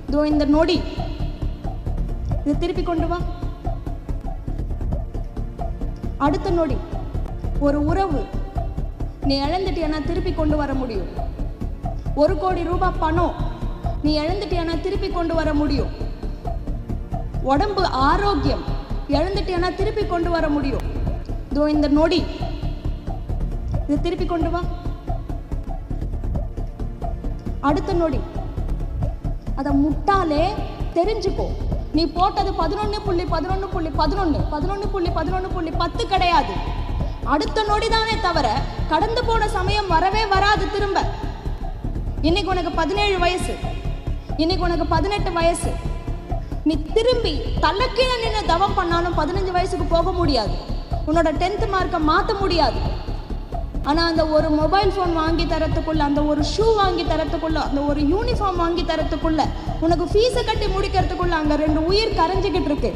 இதோ இந்த நொடி இது திருப்பி கொண்டு வா. அடுத்த நொடி ஒரு உறவு நீ இழந்துட்டியானா திருப்பி கொண்டு வர முடியும். 1 கோடி ரூபாய் பணம் நீ இழந்துட்டியானா திருப்பி கொண்டு வர முடியும். உடம்பு ஆரோக்கியம் இழந்துட்டியானா திருப்பி கொண்டு வர முடியும். இதோ இந்த நொடி இது திருப்பி கொண்டு வா. அடுத்த நொடி அதை முட்டாளே தெரிஞ்சுக்கோ, நீ போட்டது 11.11.11 கிடையாது. அடுத்த நொடிதானே தவிர கடந்து போன சமயம் வரவே வராது திரும்ப. இன்னைக்கு உனக்கு 17 வயசு, இன்னைக்கு உனக்கு 18 வயசு. நீ திரும்பி தலக்கீழ நின்று தவம் பண்ணாலும் 15 வயசுக்கு போக முடியாது. உன்னோட 10th மார்க்கை மாற்ற முடியாது. ஆனால் அந்த ஒரு மொபைல் ஃபோன் வாங்கி தரத்துக்குள்ள, அந்த ஒரு ஷூ வாங்கி தரத்துக்குள்ள, அந்த ஒரு யூனிஃபார்ம் வாங்கி தரத்துக்குள்ள, உனக்கு ஃபீஸை கட்டி முடிக்கிறதுக்குள்ள அங்கே 2 உயிர் கரைஞ்சிக்கிட்டு இருக்கு.